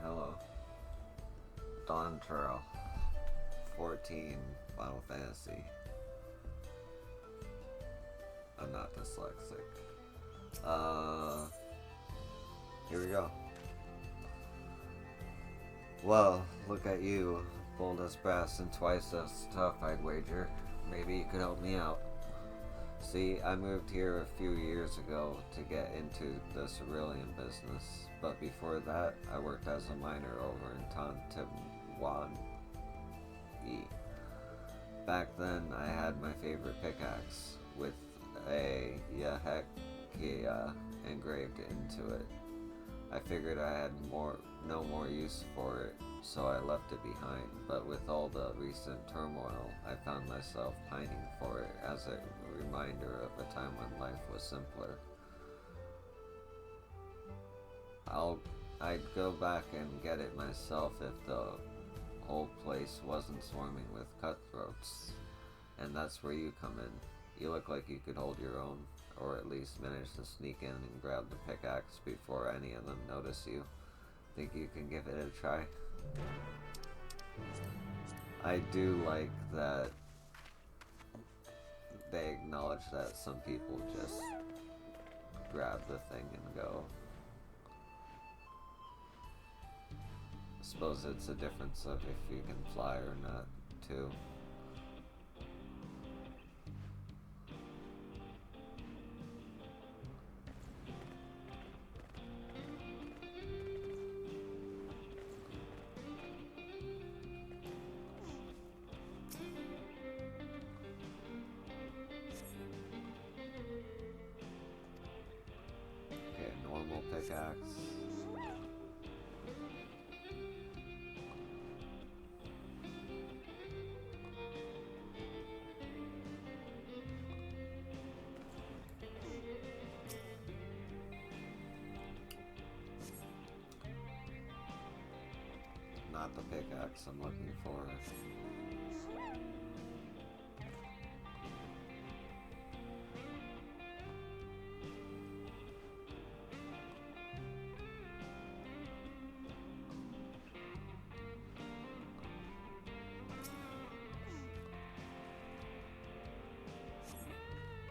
Hello. Dawntrail 14 Final Fantasy. I'm not dyslexic. Here we go. Well, look at you. Bold as brass and twice as tough, I'd wager. Maybe you could help me out. See, I moved here a few years ago to get into the cerulean business, but before that, I worked as a miner over in Tantawan. Back then, I had my favorite pickaxe with a Yahekia engraved into it. I figured I had no more use for it, so I left it behind, but with all the recent turmoil, I found myself pining for it as a reminder of a time when life was simpler. I'd go back and get it myself if the whole place wasn't swarming with cutthroats. And that's where you come in. You look like you could hold your own, or at least manage to sneak in and grab the pickaxe before any of them notice you. Think you can give it a try? I do like that they acknowledge that some people just grab the thing and go. I suppose it's a difference of if you can fly or not, too. Okay, normal pickaxe. Not the pickaxe I'm looking for.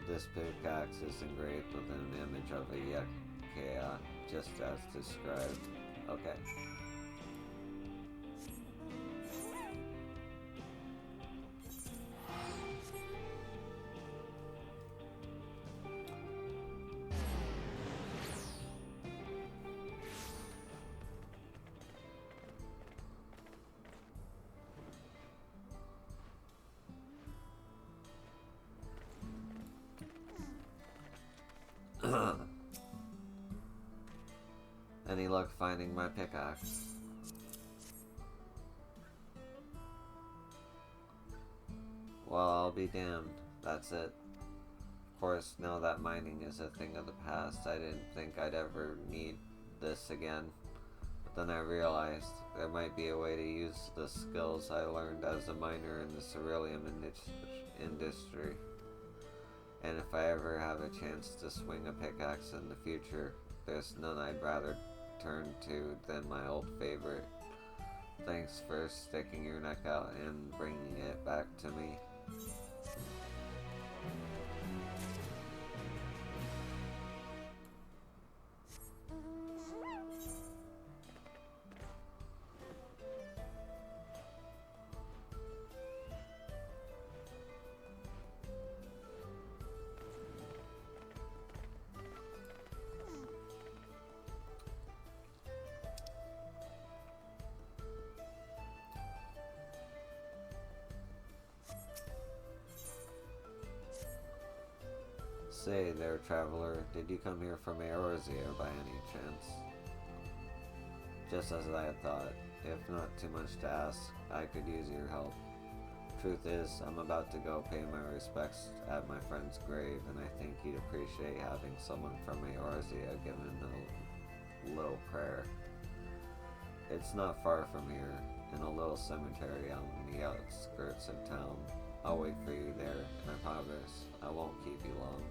This pickaxe is engraved with an image of a Yakia, just as described. Okay. Any luck finding my pickaxe? Well, I'll be damned. That's it. Of course, now that mining is a thing of the past, I didn't think I'd ever need this again. But then I realized there might be a way to use the skills I learned as a miner in the cerulean industry. And if I ever have a chance to swing a pickaxe in the future, there's none I'd rather turn to than my old favorite. Thanks for sticking your neck out and bringing it back to me. Say there, traveler, did you come here from Eorzea by any chance? Just as I had thought, if not too much to ask, I could use your help. Truth is, I'm about to go pay my respects at my friend's grave, and I think he'd appreciate having someone from Eorzea give him a little prayer. It's not far from here, in a little cemetery on the outskirts of town. I'll wait for you there, and I promise I won't keep you long.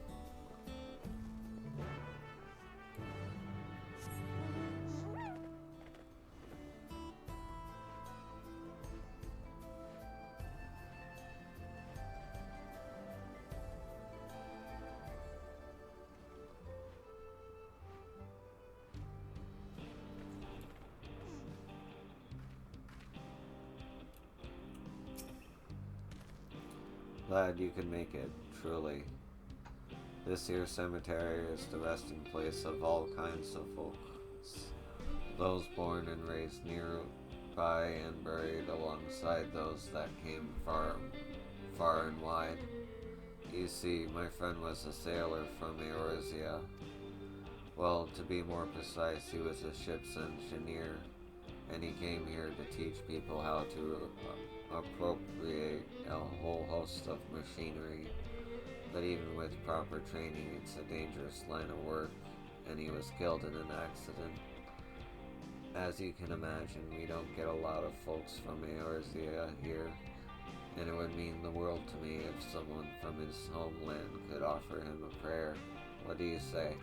Glad you could make it, truly. This here cemetery is the resting place of all kinds of folks. Those born and raised nearby and buried alongside those that came far and wide. You see, my friend was a sailor from Eorzea. Well, to be more precise, he was a ship's engineer, and he came here to teach people how to appropriate a whole host of machinery. But even with proper training, it's a dangerous line of work, and he was killed in an accident. As you can imagine, we don't get a lot of folks from Eorzea here, and it would mean the world to me if someone from his homeland could offer him a prayer. What do you say?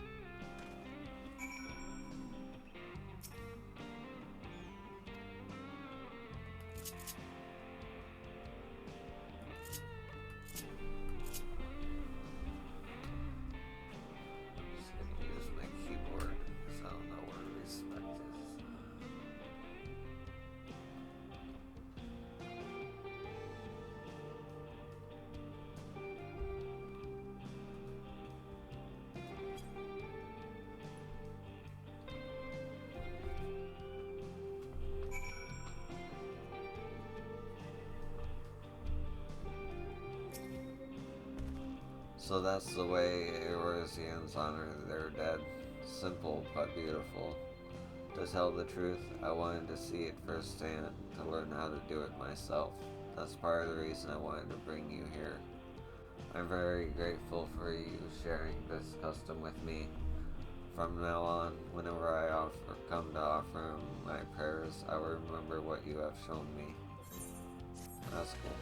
So that's the way Eorzeans honor their dead. Simple but beautiful. To tell the truth, I wanted to see it firsthand, to learn how to do it myself. That's part of the reason I wanted to bring you here. I'm very grateful for you sharing this custom with me. From now on, whenever I come to offer my prayers, I will remember what you have shown me. That's cool.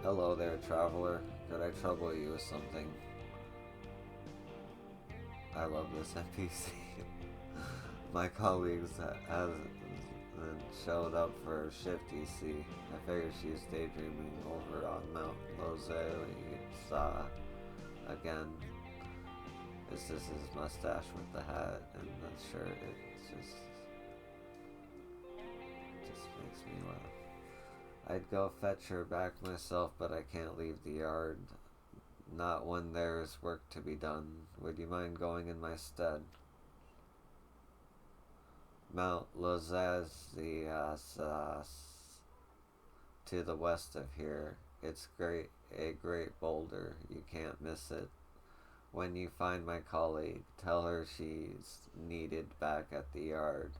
Hello there, traveler. Could I trouble you with something? I love this NPC. My colleagues hasn't showed up for her shift, you see. I figured she's daydreaming over on Mount Lozea again. It's just his mustache with the hat and the shirt. It just makes me laugh. I'd go fetch her back myself, but I can't leave the yard. Not when there is work to be done. Would you mind going in my stead? Mount Lozea to the west of here. It's a great boulder. You can't miss it. When you find my colleague, tell her she's needed back at the yard.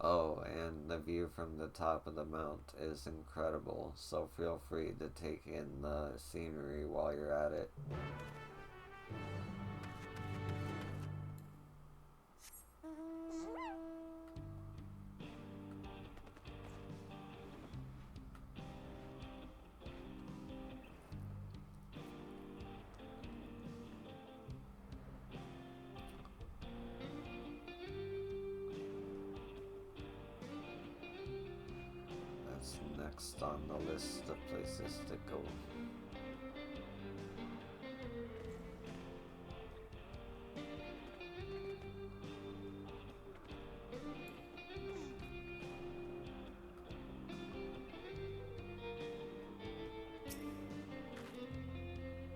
Oh, and the view from the top of the mount is incredible, so feel free to take in the scenery while you're at it. Next on the list of places to go.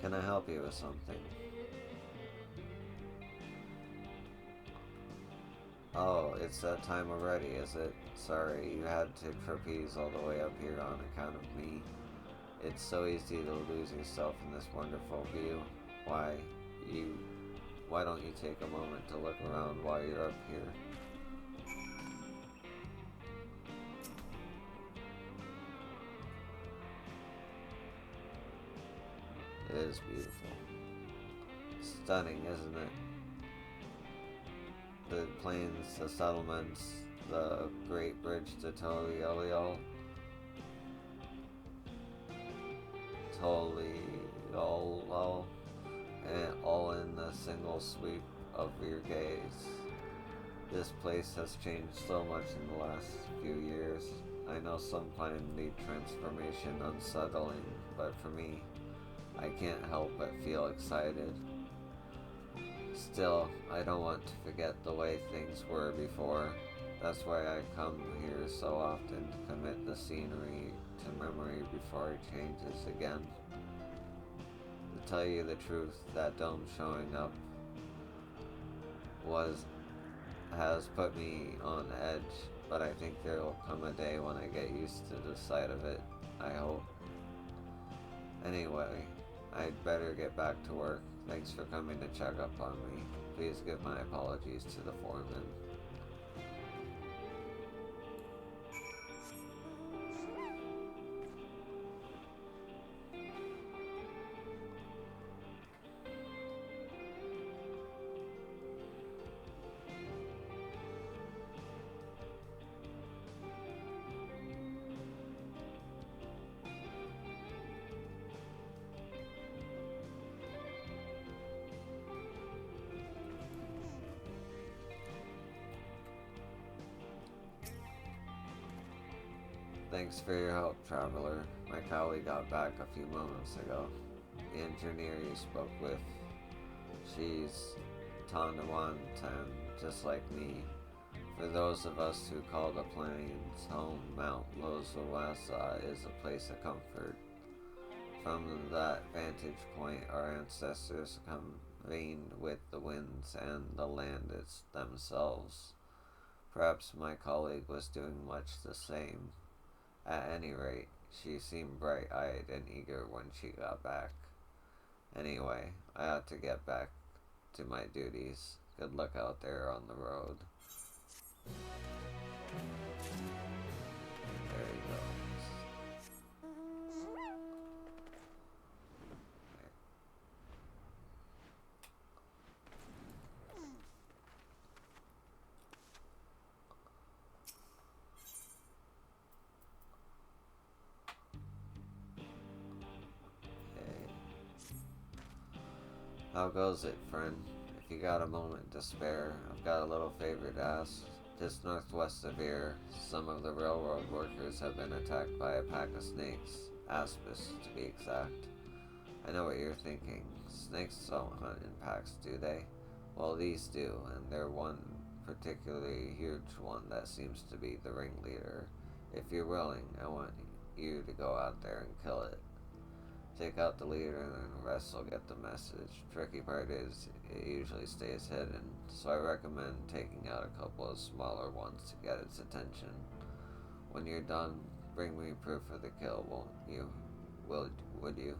Can I help you with something? Oh, it's that time already, is it? Sorry, you had to trapeze all the way up here on account of me. It's so easy to lose yourself in this wonderful view. Why don't you take a moment to look around while you're up here? It is beautiful. stunning, isn't it? The plains, the settlements, the Great Bridge to Toriel, and all in a single sweep of your gaze. This place has changed so much in the last few years. I know some find the transformation unsettling, but for me, I can't help but feel excited. Still, I don't want to forget the way things were before. That's why I come here so often, to commit the scenery to memory before it changes again. To tell you the truth, that dome showing up has put me on edge, but I think there will come a day when I get used to the sight of it, I hope. Anyway, I'd better get back to work. Thanks for coming to check up on me. Please give my apologies to the foreman. Thanks for your help, traveler. My colleague got back a few moments ago. The engineer you spoke with, she's Tonawatan, just like me. For those of us who call the plains home, Mount Lozawasa is a place of comfort. From that vantage point, our ancestors convened with the winds and the land themselves. Perhaps my colleague was doing much the same. At any rate, she seemed bright-eyed and eager when she got back. Anyway, I ought to get back to my duties. Good luck out there on the road. There he goes. How goes it, friend? If you got a moment to spare, I've got a little favor to ask. Just northwest of here, some of the railroad workers have been attacked by a pack of snakes. Aspis, to be exact. I know what you're thinking. Snakes don't hunt in packs, do they? Well, these do, and they're one particularly huge one that seems to be the ringleader. If you're willing, I want you to go out there and kill it. Take out the leader and then the rest will get the message. Tricky part is, it usually stays hidden, so I recommend taking out a couple of smaller ones to get its attention. When you're done, bring me proof of the kill, won't you? Would you?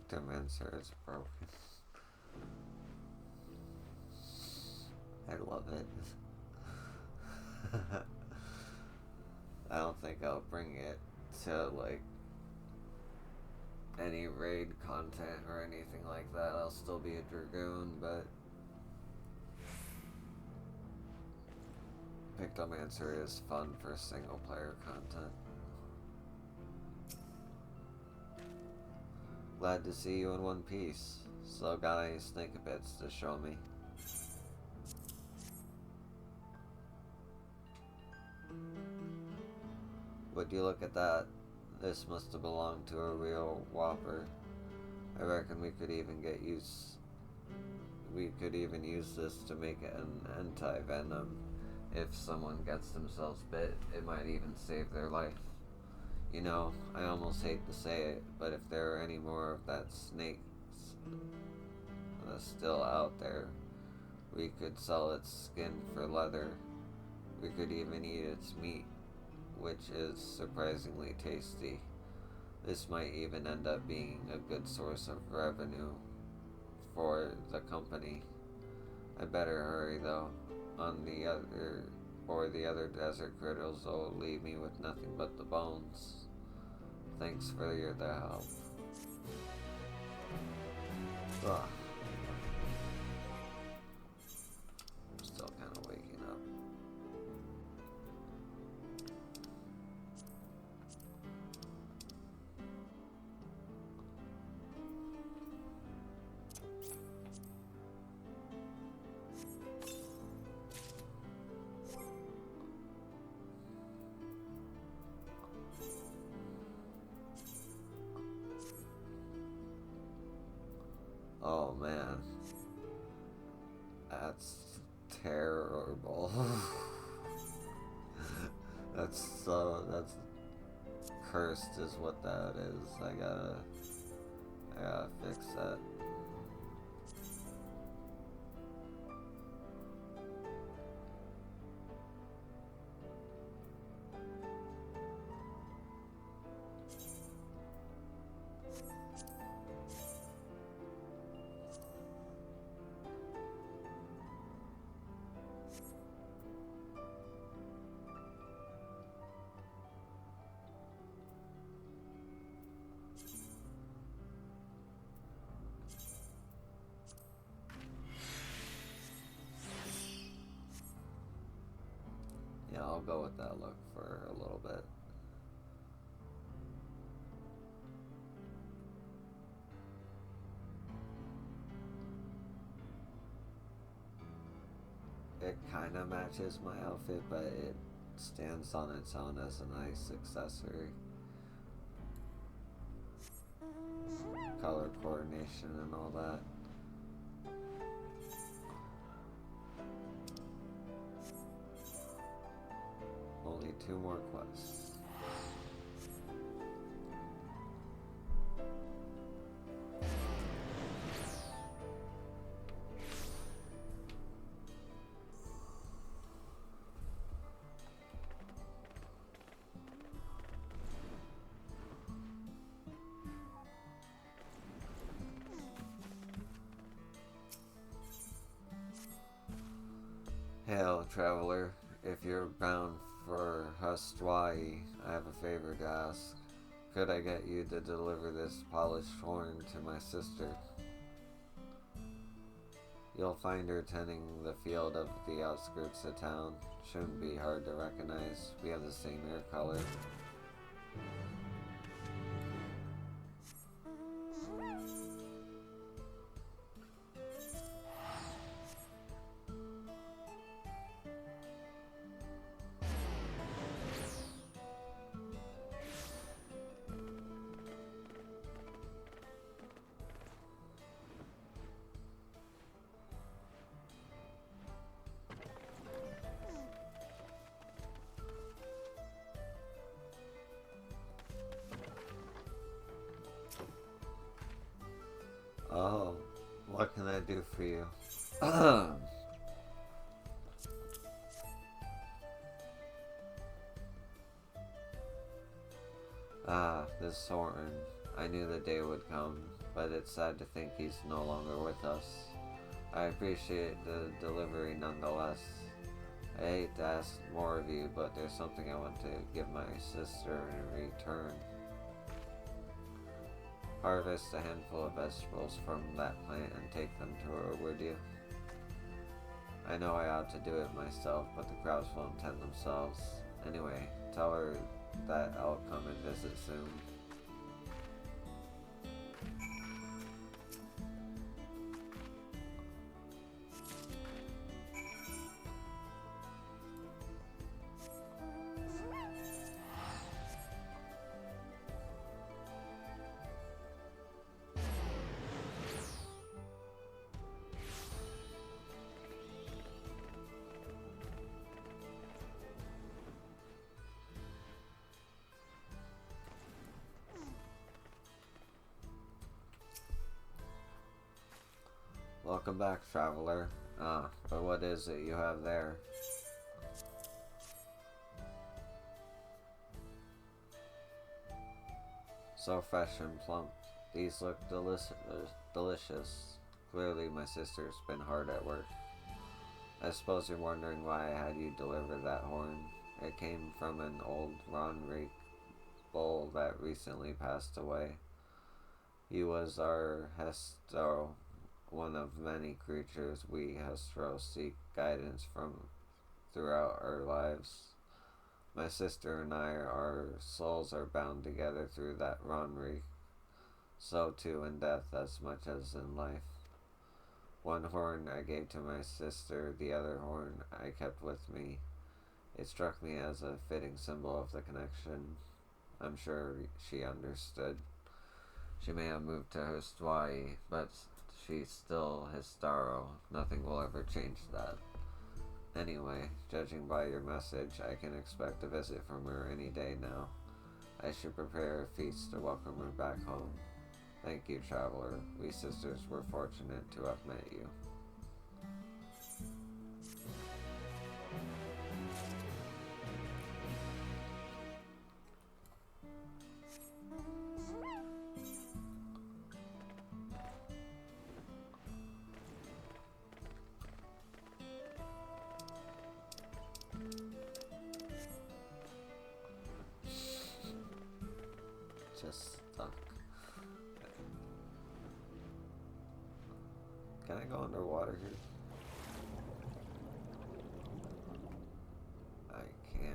Pictomancer is broken. I love it. I don't think I'll bring it to like any raid content or anything like that. I'll still be a Dragoon, but Pictomancer is fun for single player content. Glad to see you in one piece. Still got any snake bits to show me? Would you look at that? This must have belonged to a real whopper. I reckon we could even use this to make an anti-venom. If someone gets themselves bit, it might even save their life. You know, I almost hate to say it, but if there are any more of that snake still out there, we could sell its skin for leather. We could even eat its meat, which is surprisingly tasty. This might even end up being a good source of revenue for the company. I better hurry though, or the other desert critters will leave me with nothing but the bones. Thanks for the help. Ugh. I'm still kind of waking up. Oh man, that's terrible. that's cursed is what that is. I gotta fix that. Yeah, I'll go with that look for a little bit. It kind of matches my outfit, but it stands on its own as a nice accessory. Color coordination and all that. Only 2 more quests. Hail, traveler. If you're bound for Hustwai, I have a favor to ask. Could I get you to deliver this polished horn to my sister? You'll find her tending the field of the outskirts of town. Shouldn't be hard to recognize. We have the same hair color. Oh, what can I do for you? Ah, this horn. I knew the day would come. but it's sad to think he's no longer with us. I appreciate the delivery nonetheless. I hate to ask more of you, but there's something I want to give my sister in return. Harvest a handful of vegetables from that plant and take them to her, would you? I know I ought to do it myself, but the crowds won't tend themselves. Anyway, tell her that I'll come and visit soon. Welcome back, traveler. But what is it you have there? So fresh and plump. These look delicious. Clearly my sister's been hard at work. I suppose you're wondering why I had you deliver that horn. It came from an old Ronreek bull that recently passed away. He was our Hestro, one of many creatures we Hestro seek guidance from throughout our lives. My sister and I, our souls are bound together through that Ronreek. So too in death as much as in life. One horn I gave to my sister, the other horn I kept with me. It struck me as a fitting symbol of the connection. I'm sure she understood. She may have moved to Hawaii, but she's still Histaro. Nothing will ever change that. Anyway, judging by your message, I can expect a visit from her any day now. I should prepare a feast to welcome her back home. Thank you, traveler. We sisters were fortunate to have met you. Just stuck. Can I go underwater here? I can.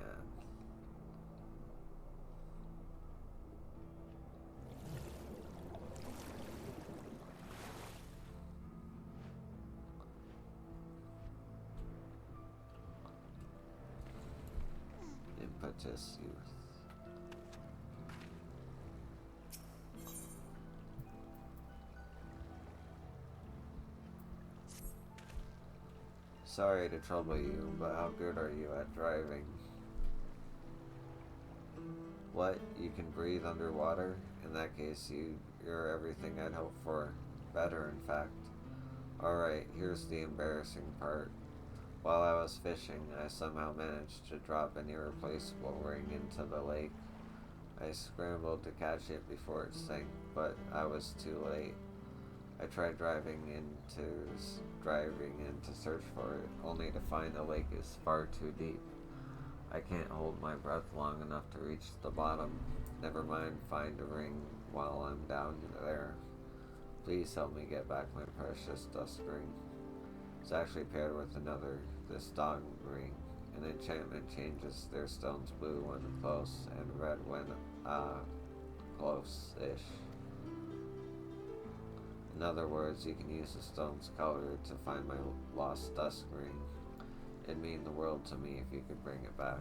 Impetus youth. Sorry to trouble you, but how good are you at driving? What? You can breathe underwater? In that case, you're everything I'd hoped for. Better, in fact. Alright, here's the embarrassing part. While I was fishing, I somehow managed to drop an irreplaceable ring into the lake. I scrambled to catch it before it sank, but I was too late. I tried driving in to search for it, only to find the lake is far too deep. I can't hold my breath long enough to reach the bottom. Never mind find a ring while I'm down there. Please help me get back my precious dust ring. It's actually paired with this dog ring. An enchantment changes their stones blue when close and red when close-ish. In other words, you can use the stone's color to find my lost dust ring. It'd mean the world to me if you could bring it back.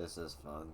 This is fun.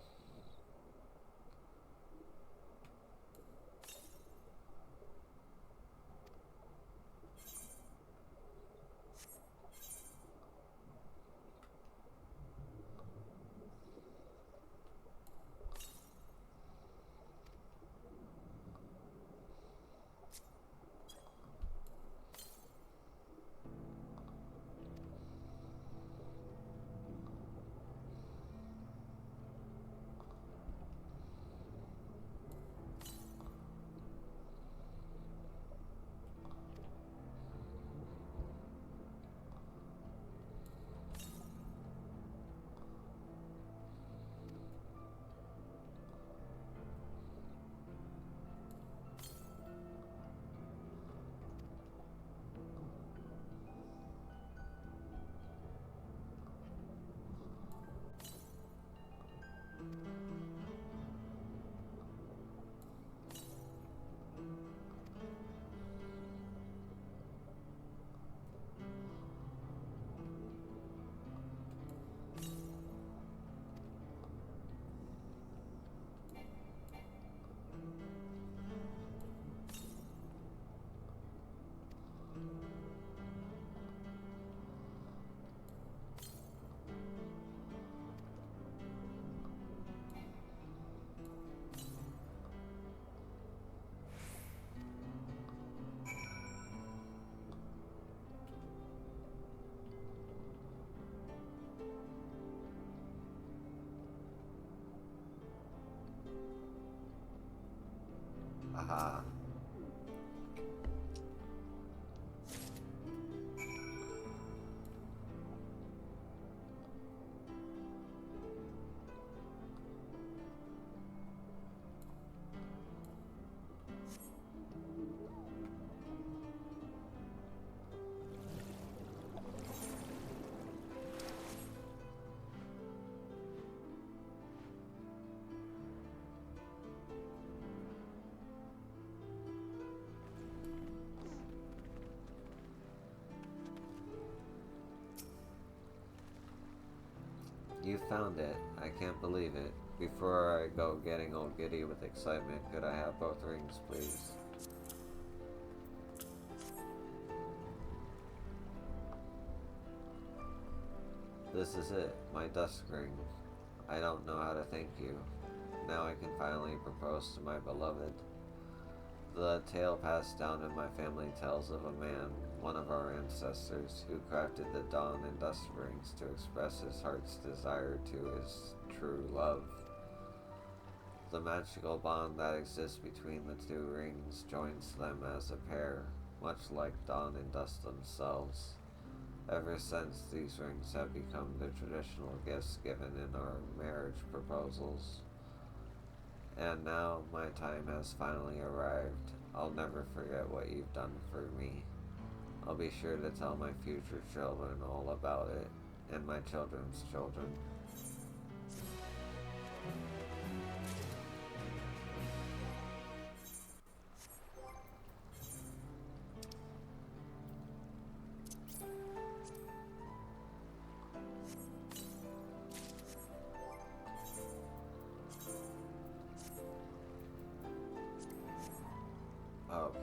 Aha. You found it. I can't believe it. Before I go getting all giddy with excitement, could I have both rings, please? This is it, my dusk ring. I don't know how to thank you. Now I can finally propose to my beloved. The tale passed down in my family tells of a man, one of our ancestors, who crafted the dawn and dusk rings to express his heart's desire to his true love. The magical bond that exists between the two rings joins them as a pair, much like dawn and dusk themselves. Ever since, these rings have become the traditional gifts given in our marriage proposals. And now my time has finally arrived. I'll never forget what you've done for me. I'll be sure to tell my future children all about it, and my children's children. Okay.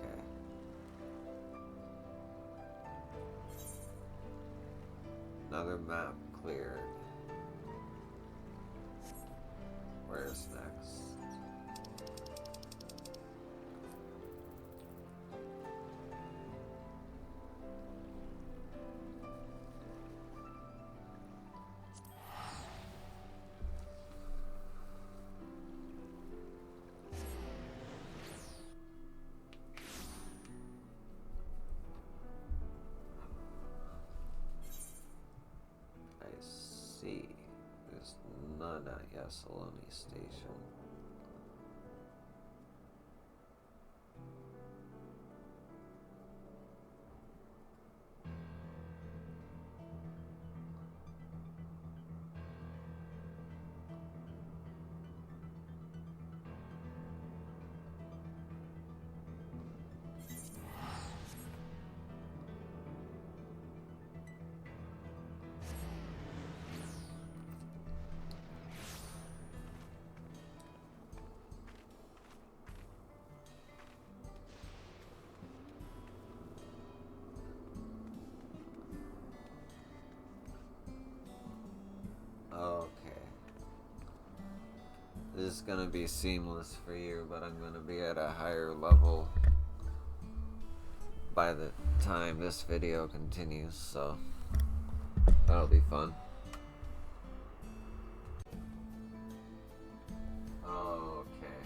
Another map cleared. Where's next? I see. There's none at Yasaloni Station. it's gonna be seamless for you, but I'm gonna be at a higher level by the time this video continues, so that'll be fun. Okay.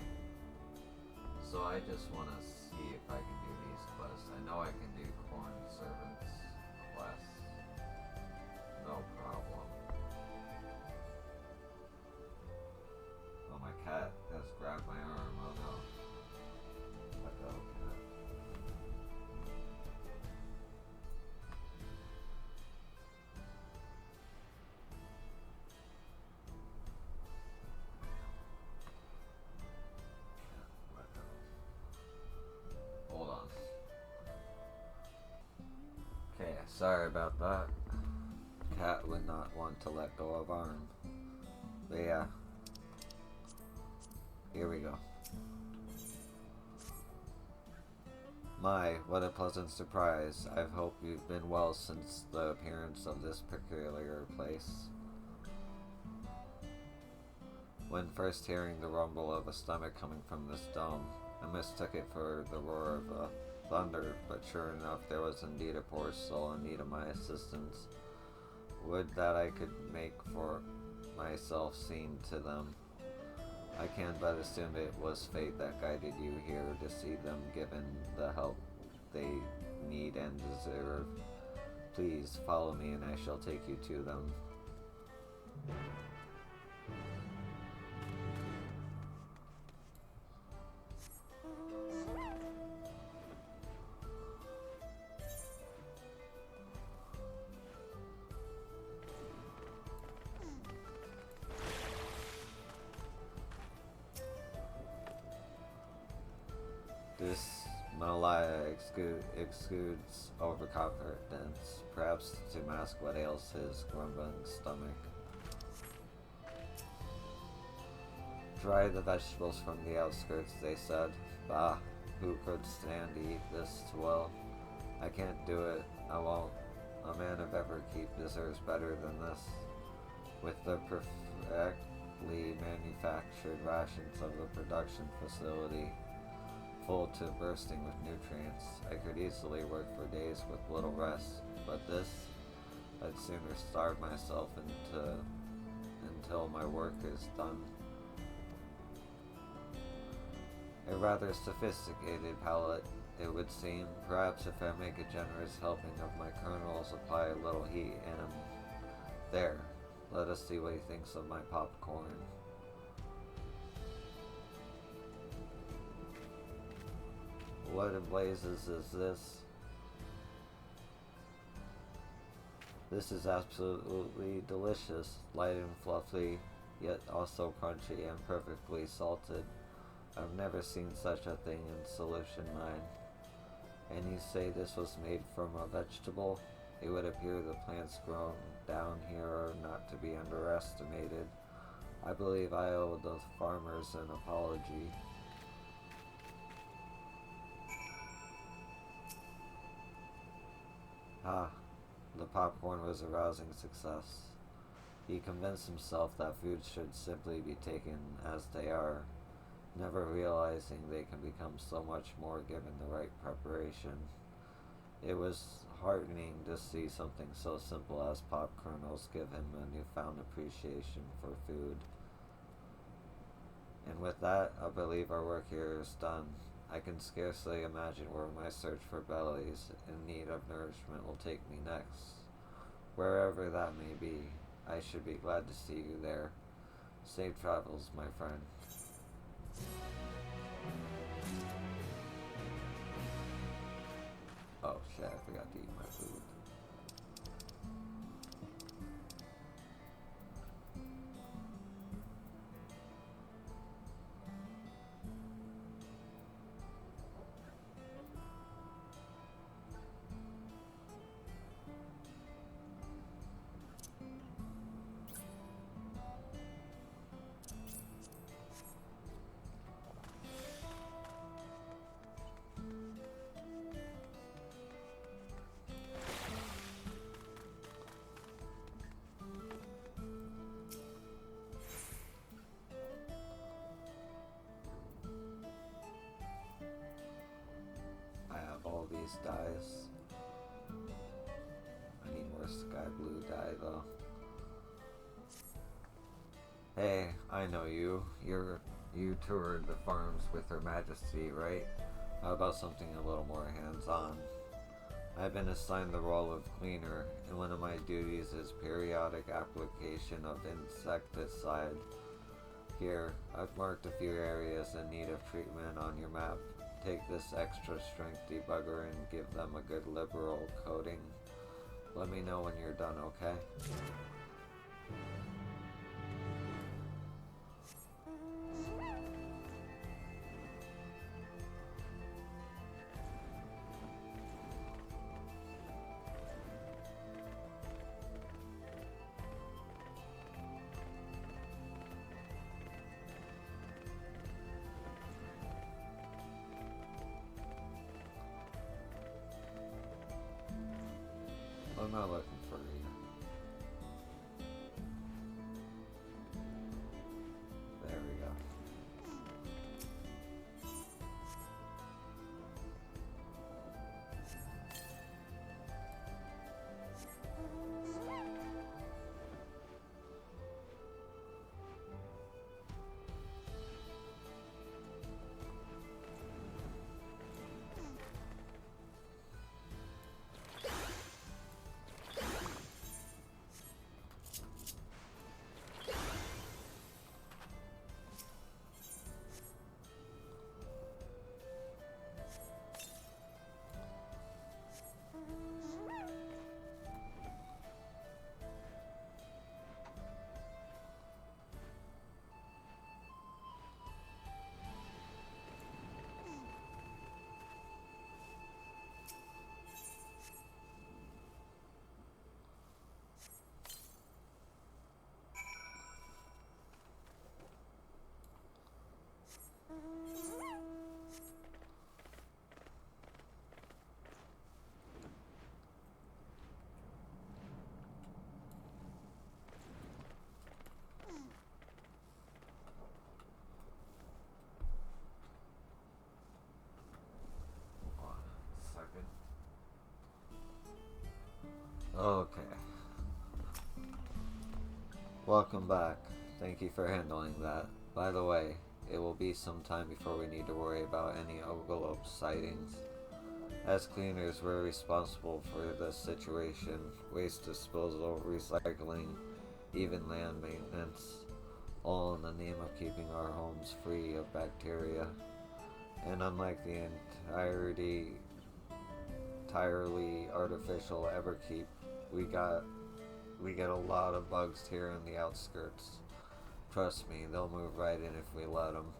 So I just want to see if I can do these quests. I know I can do corn servants quests. No problem. Oh, my cat has grabbed my arm. Oh no. Let go, cat. Let go. Hold on. Okay, sorry about that. Cat would not want to let go of arm. But yeah. Here we go. My, what a pleasant surprise. I hope you've been well since the appearance of this peculiar place. When first hearing the rumble of a stomach coming from this dome, I mistook it for the roar of a thunder, but sure enough there was indeed a poor soul in need of my assistance. Would that I could make for myself seen to them. I can but assume it was fate that guided you here to see them given the help they need and deserve. Please follow me and I shall take you to them. This Malaya exudes overconfidence, perhaps to mask what ails his grumbling stomach. Dry the vegetables from the outskirts, they said. Bah, who could stand to eat this too well? I can't do it, I won't. A man of ever keep deserves better than this. With the perfectly manufactured rations of the production facility, full to bursting with nutrients, I could easily work for days with little rest, but this, I'd sooner starve myself until my work is done. A rather sophisticated palate, it would seem. Perhaps if I make a generous helping of my kernels, apply a little heat, and there, let us see what he thinks of my popcorn. What in blazes is this? This is absolutely delicious, light and fluffy, yet also crunchy and perfectly salted. I've never seen such a thing in solution, mine. And you say this was made from a vegetable? It would appear the plants grown down here are not to be underestimated. I believe I owe the farmers an apology. Ah, the popcorn was a rousing success. He convinced himself that foods should simply be taken as they are, never realizing they can become so much more given the right preparation. It was heartening to see something so simple as pop kernels give him a newfound appreciation for food. And with that, I believe our work here is done. I can scarcely imagine where my search for bellies in need of nourishment will take me next. Wherever that may be, I should be glad to see you there. Safe travels, my friend. Oh shit, I forgot to eat my food. guy, though. Hey, I know you. You toured the farms with Her Majesty, right? How about something a little more hands-on? I've been assigned the role of cleaner, and one of my duties is periodic application of insecticide. Here, I've marked a few areas in need of treatment on your map. Take this extra strength debugger and give them a good liberal coating. Let me know when you're done, okay? I'm not looking for you. There we go. Okay. Welcome back. Thank you for handling that. By the way, it will be some time before we need to worry about any Ogolope sightings. As cleaners, we're responsible for this situation, waste disposal, recycling, even land maintenance, all in the name of keeping our homes free of bacteria. And unlike the entirely artificial Everkeep, we get a lot of bugs here in the outskirts. Trust me, they'll move right in if we let them.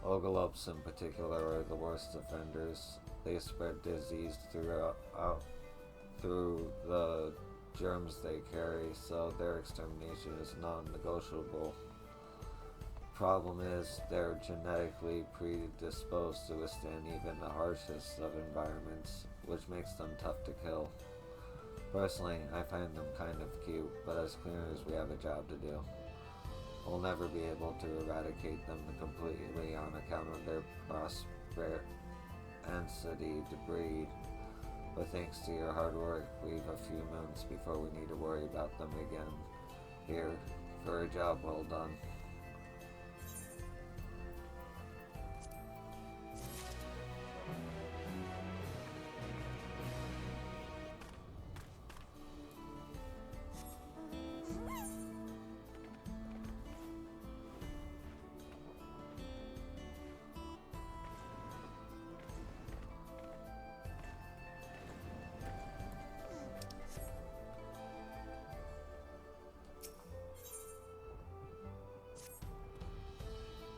Ogalopes in particular are the worst offenders. They spread disease through the germs they carry, so their extermination is non-negotiable. Problem is, they're genetically predisposed to withstand even the harshest of environments, which makes them tough to kill. Personally, I find them kind of cute, but as cleaners we have a job to do. We'll never be able to eradicate them completely on account of their propensity to breed, but thanks to your hard work, we've a few months before we need to worry about them again. Here, for a job well done.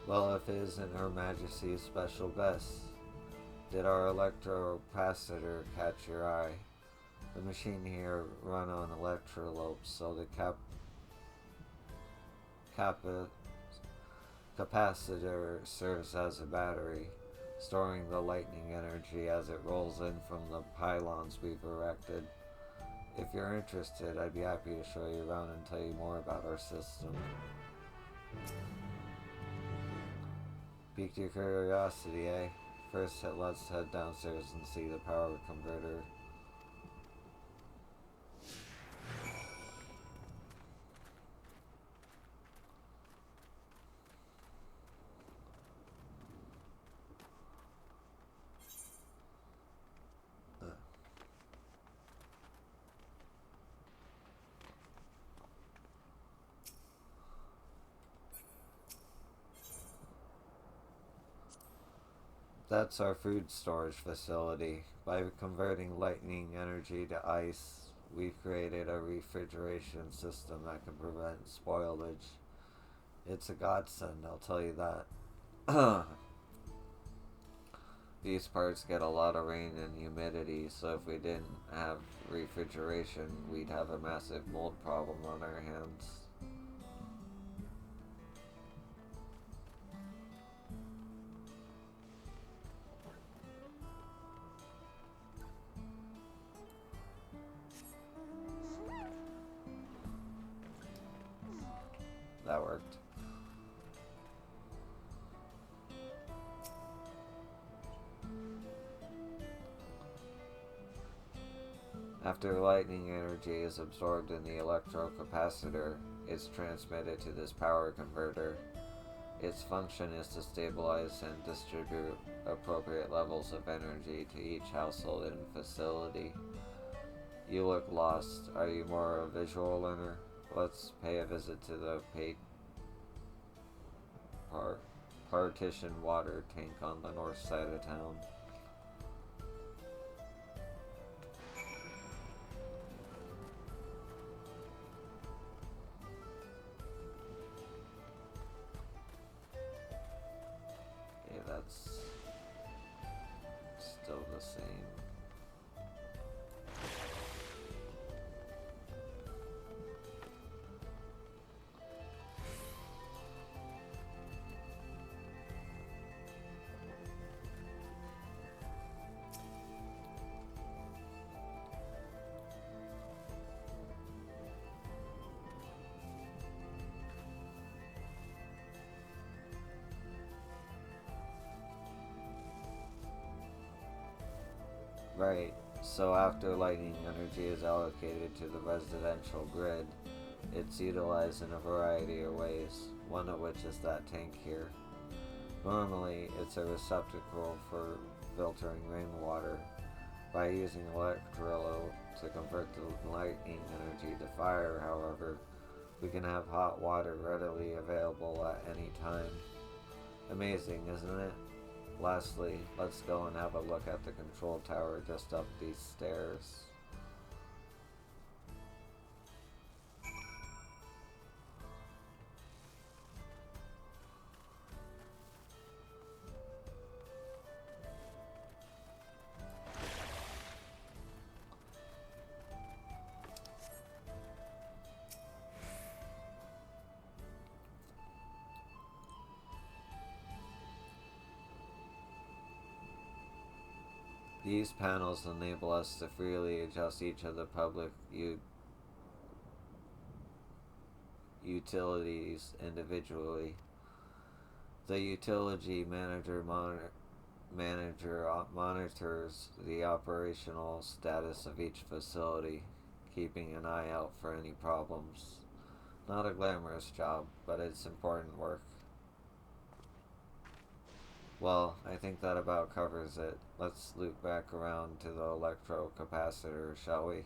Well, if it isn't Her Majesty's special best, did our electrocapacitor catch your eye? The machine here run on electrolopes, so the capacitor serves as a battery, storing the lightning energy as it rolls in from the pylons we've erected. If you're interested, I'd be happy to show you around and tell you more about our system. Piqued your curiosity, eh? First, let's head downstairs and see the power converter. That's our food storage facility. By converting lightning energy to ice, we've created a refrigeration system that can prevent spoilage. It's a godsend, I'll tell you that. These parts get a lot of rain and humidity, so if we didn't have refrigeration, we'd have a massive mold problem on our hands. That worked. After lightning energy is absorbed in the electrocapacitor, it's transmitted to this power converter. Its function is to stabilize and distribute appropriate levels of energy to each household and facility. You look lost. Are you more a visual learner? Let's pay a visit to the partition water tank on the north side of town. Okay, that's still the same. Right, so after lightning energy is allocated to the residential grid, it's utilized in a variety of ways, one of which is that tank here. Normally, it's a receptacle for filtering rainwater. By using electrillo to convert the lightning energy to fire, however, we can have hot water readily available at any time. Amazing, isn't it? Lastly, let's go and have a look at the control tower just up these stairs. These panels enable us to freely adjust each of the public utilities individually. The utility manager monitors the operational status of each facility, keeping an eye out for any problems. Not a glamorous job, but it's important work. Well, I think that about covers it. Let's loop back around to the electrocapacitor, shall we?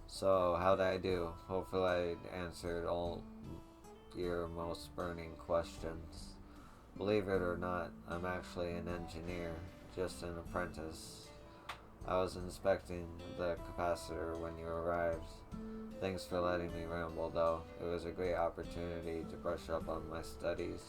So, how'd I do? Hopefully I answered all your most burning questions. Believe it or not, I'm actually an engineer, just an apprentice. I was inspecting the capacitor when you arrived. Thanks for letting me ramble, though. It was a great opportunity to brush up on my studies.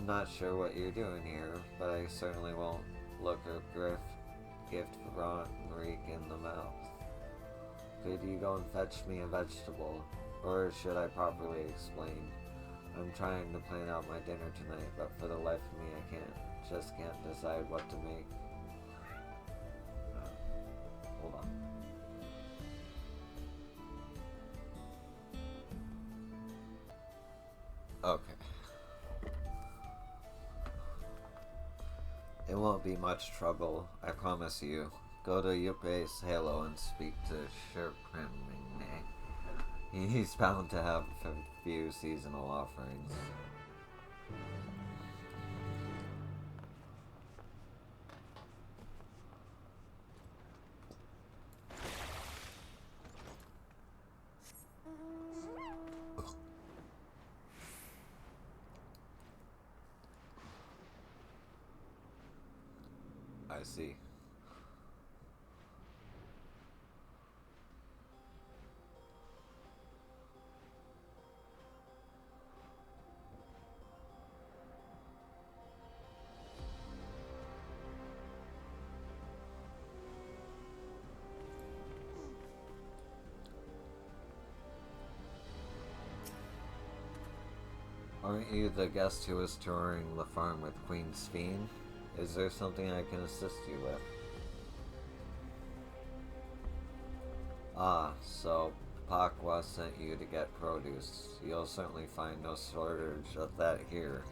I'm not sure what you're doing here, but I certainly won't look a gift Reek in the mouth. Could you go and fetch me a vegetable? Or should I properly explain? I'm trying to plan out my dinner tonight, but for the life of me I can't decide what to make. Hold on. Okay. It won't be much trouble, I promise you. Go to Yuppei's Halo and speak to Sherprimine. He's bound to have a few seasonal offerings. I see. Aren't you the guest who was touring the farm with Queen Sphene? Is there something I can assist you with? Ah, so Pakwa sent you to get produce. You'll certainly find no shortage of that here.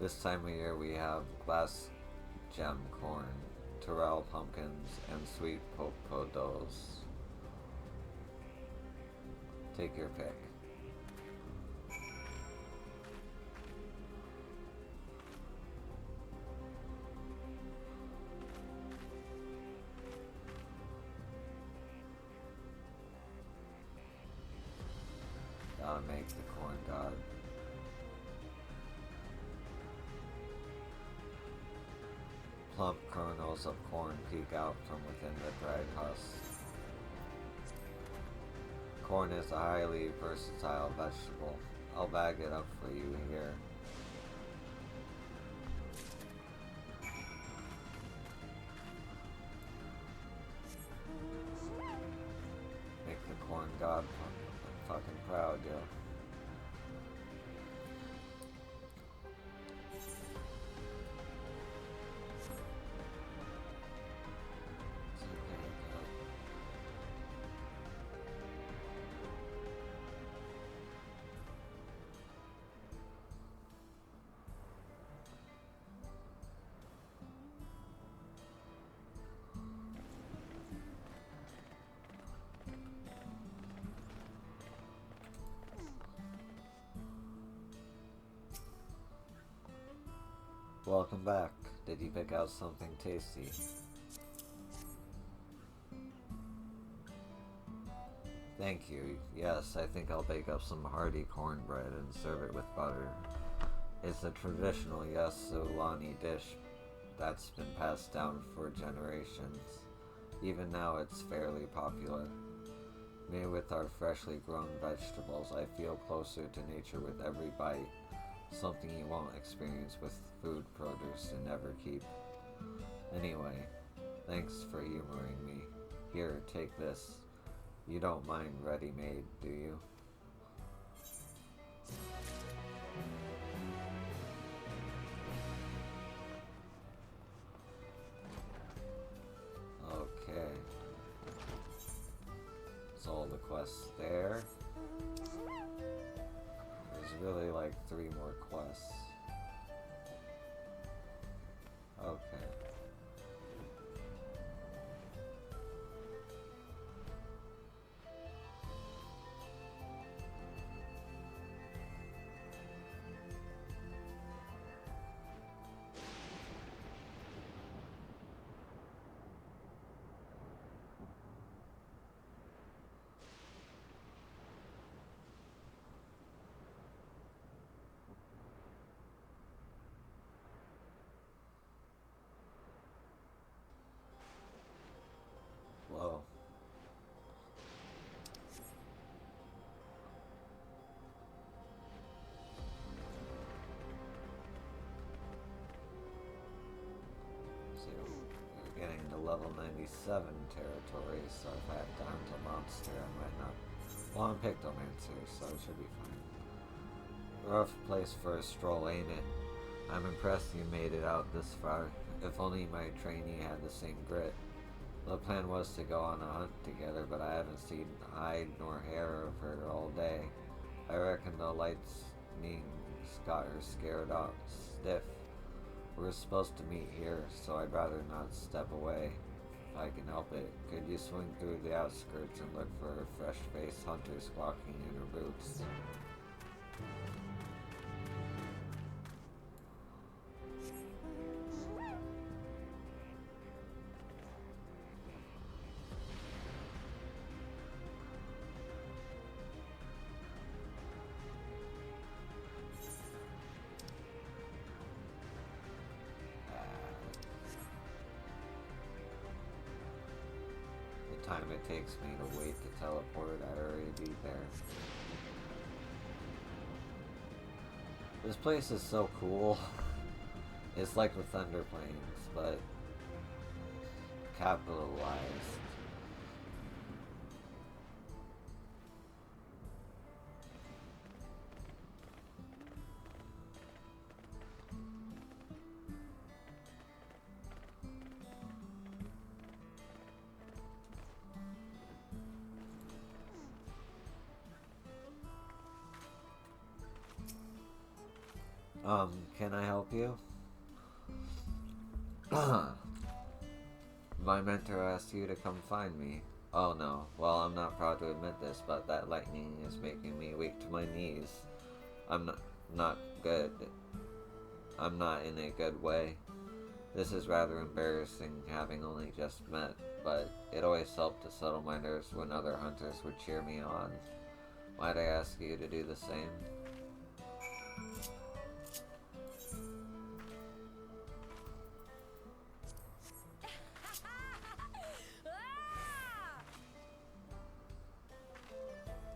This time of year we have glass gem corn, Tyrrell pumpkins, and sweet popodos. Take your pick. Gotta make the corn god. Plump kernels of corn peek out from within the dried husk. Corn is a highly versatile vegetable. I'll bag it up for you here. Make the corn god fucking proud, yo. Welcome back. Did you pick out something tasty? Thank you. Yes, I think I'll bake up some hearty cornbread and serve it with butter. It's a traditional Yassulani dish that's been passed down for generations. Even now it's fairly popular. Made with our freshly grown vegetables, I feel closer to nature with every bite. Something you won't experience with food produce and never keep. Anyway, thanks for humoring me. Here, take this. You don't mind ready-made, do you? Okay. That's all the quests there. There's really like 3 more quests. Okay. level 97 territory, so if I have down to monster, I might not. Well, I'm Pictomancer, so it should be fine. Rough place for a stroll, ain't it? I'm impressed you made it out this far. If only my trainee had the same grit. The plan was to go on a hunt together, but I haven't seen hide nor hair of her all day. I reckon the lightning got her scared off stiff. We're supposed to meet here, so I'd rather not step away if I can help it. Could you swing through the outskirts and look for fresh-faced hunters squawking in her boots? Time it takes me to wait to teleport, I'd already be there. This place is so cool. It's like the Thunder Plains, but capitalized. Can I help you? My mentor asked you to come find me. Oh no, well, I'm not proud to admit this, but that lightning is making me weak to my knees. I'm not good. I'm not in a good way. This is rather embarrassing, having only just met, but it always helped to settle my nerves when other hunters would cheer me on. Might I ask you to do the same?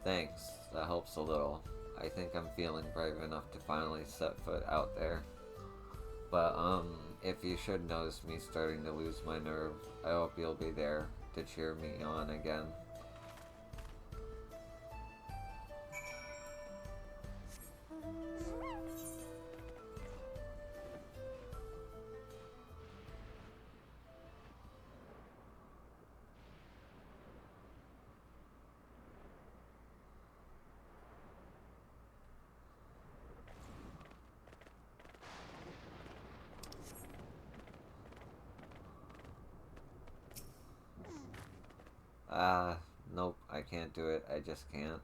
Thanks, that helps a little. I think I'm feeling brave enough to finally set foot out there. But, if you should notice me starting to lose my nerve, I hope you'll be there to cheer me on again. Nope, I can't do it. I just can't.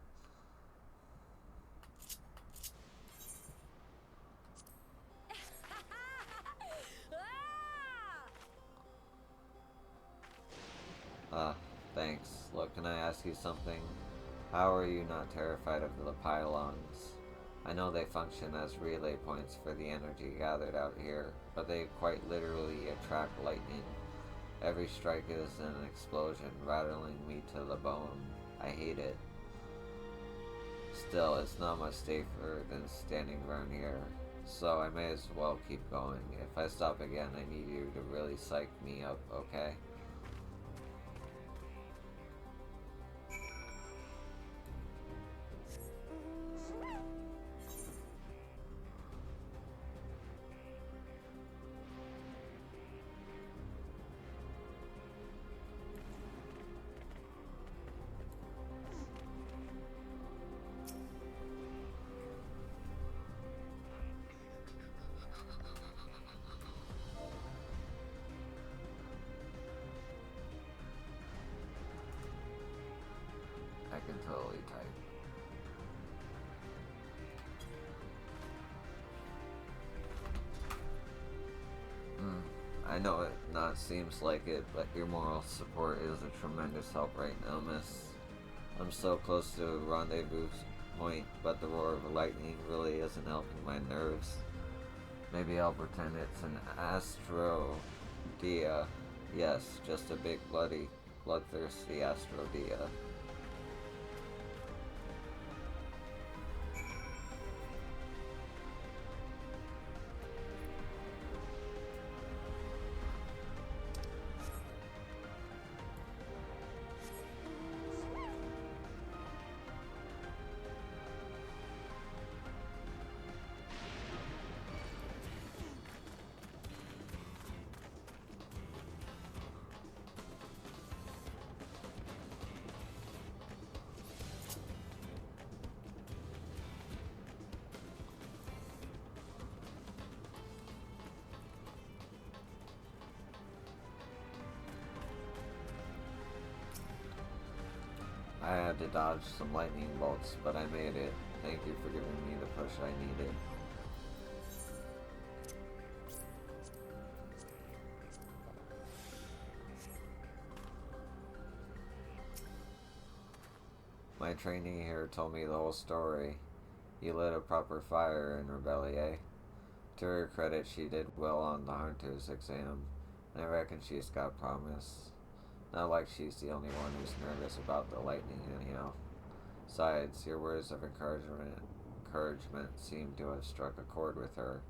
Thanks. Look, can I ask you something? How are you not terrified of the pylons? I know they function as relay points for the energy gathered out here, but they quite literally attract lightning. Every strike is an explosion, rattling me to the bone. I hate it. Still, it's not much safer than standing around here, so I may as well keep going. If I stop again, I need you to really psych me up, okay? I can totally type. I know it not seems like it, but your moral support is a tremendous help right now, miss. I'm so close to a rendezvous point, but the roar of lightning really isn't helping my nerves. Maybe I'll pretend it's an astrodia. Yes, just a big bloodthirsty astrodia. I had to dodge some lightning bolts, but I made it. Thank you for giving me the push I needed. My trainee here told me the whole story. You lit a proper fire in Rebellion. To her credit, she did well on the Hunters exam, and I reckon she's got promise. Not like she's the only one who's nervous about the lightning anyhow. Besides, your words of encouragement seem to have struck a chord with her,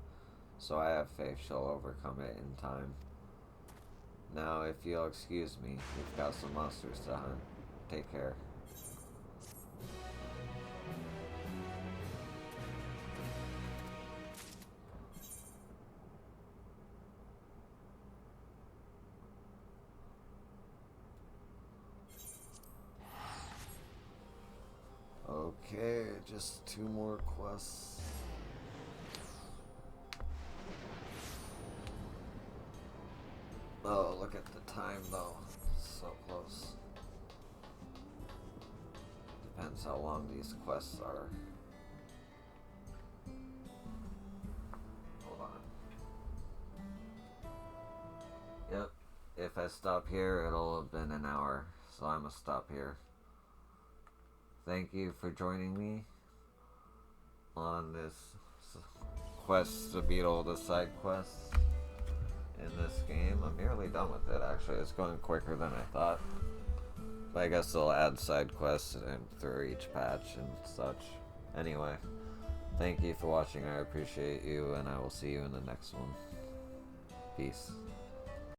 so I have faith she'll overcome it in time. Now, if you'll excuse me, we've got some monsters to hunt. Take care. Okay, just 2 more quests. Oh, look at the time though. So close. Depends how long these quests are. Hold on. Yep. If I stop here, it'll have been an hour. So I'm gonna stop here. Thank you for joining me on this quest to beat all the side quests in this game. I'm nearly done with it, actually. It's going quicker than I thought. But I guess they'll add side quests through each patch and such. Anyway, thank you for watching. I appreciate you, and I will see you in the next one. Peace.